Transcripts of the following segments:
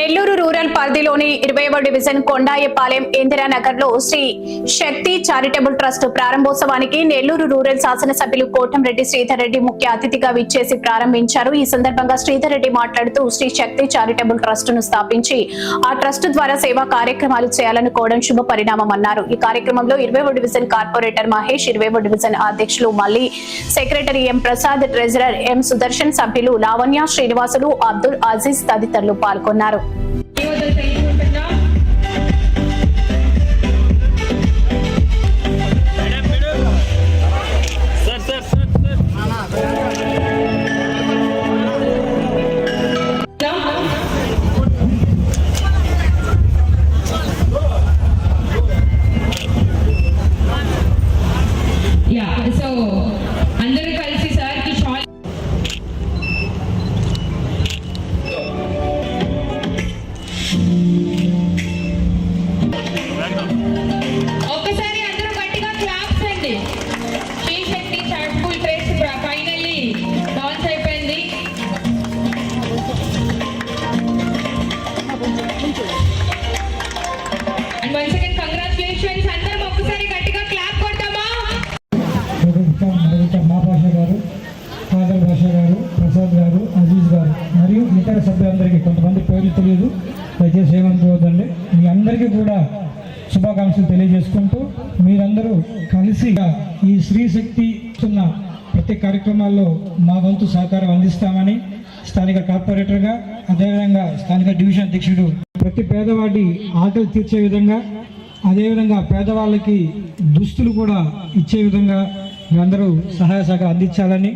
Nellore rural పరిధిలోని 20వ division Kondayapalem Indiranagar లో శ్రీ శక్తి charitable trust ప్రారంభోత్సవానికి నెల్లూరు రూరల్ శాసనసభ్యులు కోటంరెడ్డి శ్రీధర్ రెడ్డి ముఖ్య అతిథిగా విచ్చేసి ప్రారంభించారు. ఈ సందర్భంగా శ్రీధర్ రెడ్డి మాట్లాడుతూ శ్రీ శక్తి చారిటబుల్ ట్రస్ట్ ను స్థాపించి ఆ ట్రస్ట్ ద్వారా సేవా కార్యక్రమాలు చేయాలనుకోవడం శుభ పరిణామమన్నారు. ఈ కార్యక్రమంలో 20వ డివిజన్ కార్పొరేటర్ మహేష్, 20వ డివిజన్ అధ్యక్షులు Malli, secretary M Prasad, treasurer M Sudarshan, సభ్యులు లావణ్య, శ్రీనివాసులు, అబ్దుల్ అజీజ్ తదితరులు పాల్గొన్నారు. ప్రసాద్ గారు, అజీజ్ గారు మరియు ఇతర సభ్యులందరికీ కొంతమంది పేర్లు తెలియదు, దయచేసి ఏమనుకోవద్దండి. మీ అందరికీ కూడా శుభాకాంక్షలు తెలియజేసుకుంటూ మీరందరూ కలిసి ఈ స్త్రీ శక్తి ఉన్న ప్రతి కార్యక్రమాల్లో మా వంతు సహకారం అందిస్తామని స్థానిక కార్పొరేటర్గా, అదేవిధంగా స్థానిక డివిజన్ అధ్యక్షుడు ప్రతి పేదవాడి ఆకలి తీర్చే విధంగా, అదేవిధంగా పేదవాళ్ళకి దుస్తులు కూడా ఇచ్చే విధంగా మీరందరూ సహాయ సహకారం అందించాలని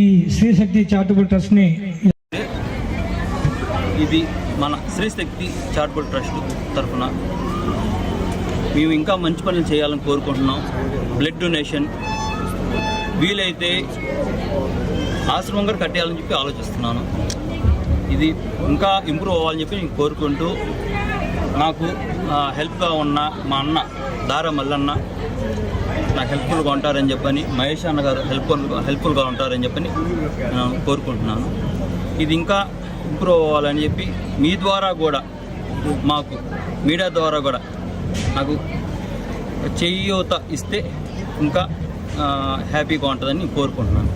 ఈ శ్రీ శక్తి చారిటబుల్ ట్రస్ట్ని ఇది మన శ్రీ శక్తి చారిటబుల్ ట్రస్ట్ తరఫున మేము ఇంకా మంచి పనులు చేయాలని కోరుకుంటున్నాం. బ్లడ్ డొనేషన్, వీలైతే ఆశ్రమం కూడా కట్టేయాలని చెప్పి ఆలోచిస్తున్నాను. ఇది ఇంకా ఇంప్రూవ్ అవ్వాలని చెప్పి నేను కోరుకుంటూ, నాకు హెల్ప్గా ఉన్న మా అన్న దారా మల్లన్న నాకు హెల్ప్ఫుల్గా ఉంటారని చెప్పని, మహేష్ అన్న గారు హెల్ప్ఫుల్గా ఉంటారని చెప్పని నేను కోరుకుంటున్నాను. ఇది ఇంకా ఇంప్రూవ్ అవ్వాలని చెప్పి మీ ద్వారా కూడా, మాకు మీడియా ద్వారా కూడా నాకు చేయూత ఇస్తే ఇంకా హ్యాపీగా ఉంటుందని కోరుకుంటున్నాను.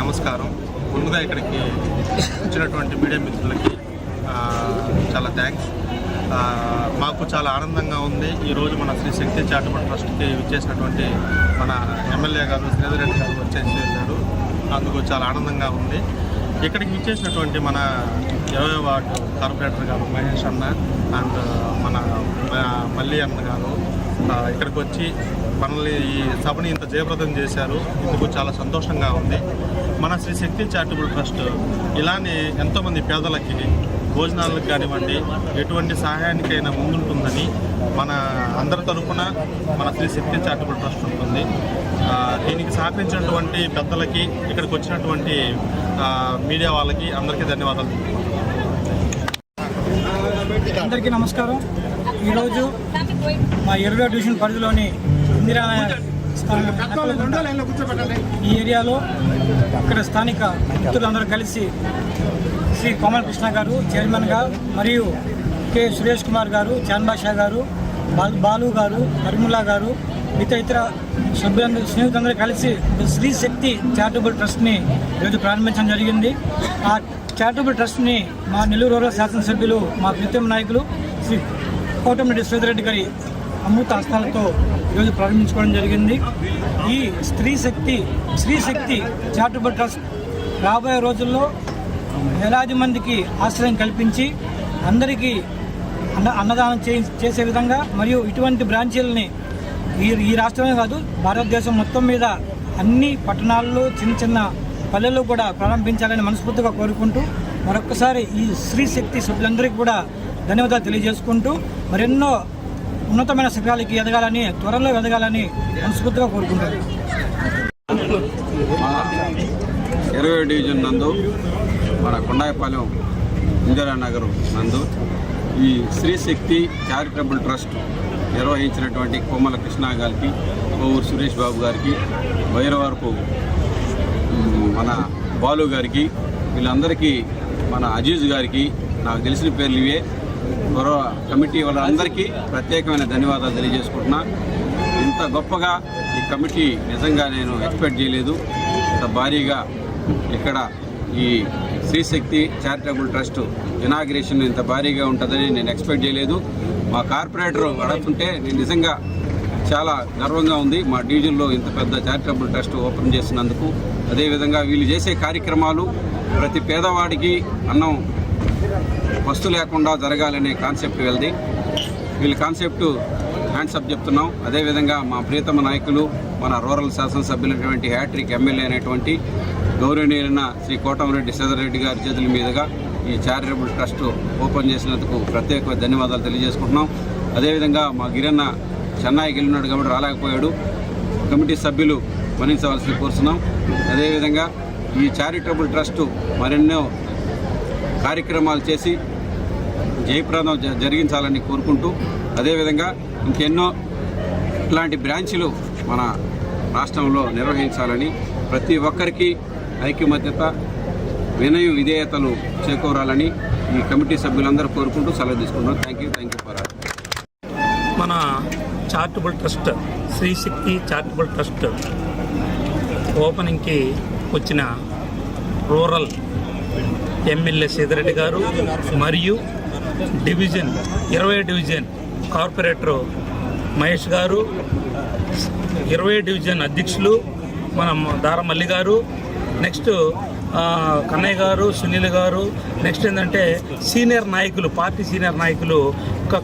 నమస్కారం. ముందుగా ఇక్కడికి వచ్చినటువంటి మీడియా మిత్రులకి చాలా థ్యాంక్స్. మాకు చాలా ఆనందంగా ఉంది. ఈరోజు మన శ్రీ శక్తి చారిటబుల్ ట్రస్ట్కి విచ్చేసినటువంటి మన ఎమ్మెల్యే గారు శ్రీధర్ రెడ్డి గారు వచ్చేసారు. అందుకు చాలా ఆనందంగా ఉంది. ఇక్కడికి విచ్చేసినటువంటి మన 20వ వార్డు కార్పొరేటర్ గారు మహేష్ అన్న అండ్ మన మల్లి అన్న గారు ఇక్కడికి వచ్చి మనల్ని ఈ సభని ఇంత జయప్రదం చేశారు. ఇందుకు చాలా సంతోషంగా ఉంది. మన శ్రీ శక్తి చారిటబుల్ ట్రస్ట్ ఇలానే ఎంతోమంది పేదలకి భోజనాలకు కానివ్వండి, ఎటువంటి సహాయానికైనా ముందుంటుందని మన అందరి తరఫున మన శ్రీ శక్తి చారిటబుల్ ట్రస్ట్ ఉంటుంది. దీనికి సహకరించినటువంటి పెద్దలకి, ఇక్కడికి వచ్చినటువంటి మీడియా వాళ్ళకి అందరికీ ధన్యవాదాలు. అందరికీ నమస్కారం. ఈరోజు మా 20వ డివిజన్ పరిధిలోని ఇందిరానగర్ ఈ ఏరియాలో ఇక్కడ స్థానిక మిత్రులందరూ కలిసి శ్రీ కోమల కృష్ణ గారు చైర్మన్గా, మరియు కె సురేష్ కుమార్ గారు, చాన్బాషా గారు, బాలు గారు, హరిముల్లా గారు, ఇతర సభ్యులందరూ స్నేహితులందరూ కలిసి శ్రీ శక్తి చారిటబుల్ ట్రస్ట్ని ఈరోజు ప్రారంభించడం జరిగింది. ఆ చారిటబుల్ ట్రస్ట్ని మా నెల్లూరు రూరల్ శాసనసభ్యులు, మా ప్రీతం నాయకులు శ్రీ కోటంరెడ్డి శ్రీధర్ రెడ్డి గారి అమృత హస్తాలతో ఈరోజు ప్రారంభించుకోవడం జరిగింది. ఈ శ్రీ శక్తి చారిటబుల్ ట్రస్ట్ రాబోయే రోజుల్లో వేలాది మందికి ఆశ్రయం కల్పించి అందరికీ అన్నదానం చేసే విధంగా, మరియు ఇటువంటి బ్రాంచీలని ఈ రాష్ట్రమే కాదు భారతదేశం మొత్తం మీద అన్ని పట్టణాల్లో, చిన్న చిన్న పల్లెల్లో కూడా ప్రారంభించాలని మనస్ఫూర్తిగా కోరుకుంటూ, మరొక్కసారి ఈ శ్రీ శక్తి సభ్యులందరికీ కూడా ధన్యవాదాలు తెలియజేసుకుంటూ, మరెన్నో ఉన్నతమైన శిఖరాలకి ఎదగాలని, త్వరలో ఎదగాలని మనస్ఫూర్తిగా కోరుకుంటారు. 20వ డివిజన్ నందు మన కొండాయపాలెం ఇందిరానగర్ నందు ఈ శ్రీ శక్తి చారిటబుల్ ట్రస్ట్ నిర్వహించినటువంటి కోమల కృష్ణ గారికి, కోవూరు సురేష్ బాబు గారికి, వైరవరపు మన బాలు గారికి, వీళ్ళందరికీ మన అజీజ్ గారికి, నాకు తెలిసిన పేర్లు ఇవే, గౌరవ కమిటీ వాళ్ళందరికీ ప్రత్యేకమైన ధన్యవాదాలు తెలియజేసుకుంటున్నా. ఇంత గొప్పగా ఈ కమిటీ నిజంగా నేను ఎక్స్పెక్ట్ చేయలేదు. ఇంత భారీగా ఇక్కడ ఈ శ్రీశక్తి చారిటబుల్ ట్రస్ట్ ఇనాగ్రేషన్ ఇంత భారీగా ఉంటుందని నేను ఎక్స్పెక్ట్ చేయలేదు. మా కార్పొరేటర్ అడుగుతుంటే నేను నిజంగా చాలా గర్వంగా ఉంది. మా డివిజన్లో ఇంత పెద్ద చారిటబుల్ ట్రస్ట్ ఓపెన్ చేసినందుకు. అదేవిధంగా వీళ్ళు చేసే కార్యక్రమాలు ప్రతి పేదవాడికి అన్నం వస్తు లేకుండా జరగాలనే కాన్సెప్ట్ వెళ్ళది. వీళ్ళ కాన్సెప్ట్ హ్యాండ్సప్ చెప్తున్నాం. అదేవిధంగా మా ప్రియతమ నాయకులు, మన రూరల్ శాసనసభ్యులైనటువంటి హ్యాట్రిక్ ఎమ్మెల్యే అయినటువంటి గౌరవనీయులైన శ్రీ కోటమిరెడ్డి శ్రీధర్ రెడ్డి గారి చేతుల మీదుగా ఈ చారిటబుల్ ట్రస్ట్ ఓపెన్ చేసినందుకు ప్రత్యేక ధన్యవాదాలు తెలియజేసుకుంటున్నాం. అదేవిధంగా మా గిరన్న చెన్నైకి వెళ్ళినాడు కాబట్టి రాలేకపోయాడు. కమిటీ సభ్యులు మన్నించవలసి కోరుతున్నాం. అదేవిధంగా ఈ చారిటబుల్ ట్రస్ట్ మరెన్నో కార్యక్రమాలు చేసి జయప్రదం జరిగించాలని కోరుకుంటూ, అదేవిధంగా ఇంకెన్నో ఇట్లాంటి బ్రాంచ్లు మన రాష్ట్రంలో నిర్వహించాలని, ప్రతి ఒక్కరికి ఐక్యమత్యత, వినయం, విధేయతలు చేకూరాలని ఈ కమిటీ సభ్యులందరూ కోరుకుంటూ సెలవు తీసుకున్నాం. Thank you for all. మన charitable trust Srishakti charitable trust ఓపెనింగ్కి వచ్చిన రూరల్ ఎమ్మెల్యే సీతారెడ్డి గారు మరియు డివిజన్ 20 డివిజన్ కార్పొరేటర్ మహేష్ గారు, 20 డివిజన్ అధ్యక్షులు మన దారమల్లి గారు, నెక్స్ట్ కన్నయ్య గారు, సునీల్ గారు, నెక్స్ట్ ఏంటంటే సీనియర్ నాయకులు, పార్టీ సీనియర్ నాయకులు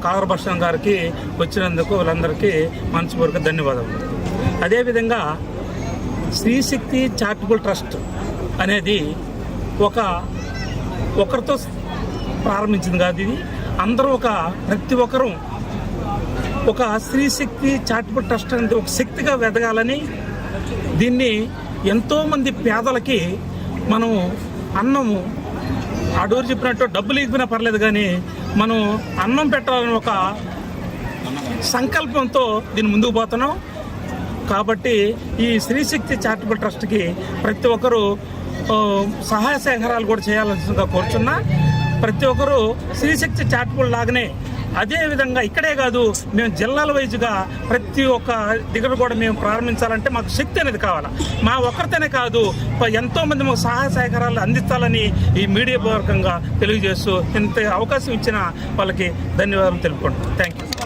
కాదర్భాషం గారికి వచ్చినందుకు వీళ్ళందరికీ మనస్ఫూర్తిగా ధన్యవాదాలు. అదేవిధంగా శ్రీశక్తి చారిటబుల్ ట్రస్ట్ అనేది ఒకరితో ప్రారంభించింది కాదు. ఇది అందరూ ప్రతి ఒక్కరూ ఒక శ్రీశక్తి చారిటబుల్ ట్రస్ట్ అనేది ఒక శక్తిగా ఎదగాలని, దీన్ని ఎంతోమంది పేదలకి మనం అన్నము అడూరు చెప్పినట్టు డబ్బులు ఇవ్వకపోయినా పర్లేదు కానీ మనం అన్నం పెట్టాలని ఒక సంకల్పంతో దీన్ని ముందుకు పోతున్నాం. కాబట్టి ఈ శ్రీశక్తి చారిటబుల్ ట్రస్ట్కి ప్రతి ఒక్కరూ సహాయ సేకరాలు కూడా చేయాల్సిందిగా కోరుచున్నా. ప్రతి ఒక్కరూ శ్రీశక్తి చారిటబుల్ లాగానే అదేవిధంగా ఇక్కడే కాదు, మేము జిల్లాల వైజ్గా ప్రతి ఒక్క దగ్గర కూడా మేము ప్రారంభించాలంటే మాకు శక్తి అనేది కావాలి. మా ఒక్కరితోనే కాదు, ఎంతోమంది మాకు సహాయ సహకారాలు అందించాలని ఈ మీడియా పూర్వకంగా తెలియజేస్తూ ఇంత అవకాశం ఇచ్చిన వాళ్ళకి ధన్యవాదాలు తెలుపుకుంటాం. Thank you.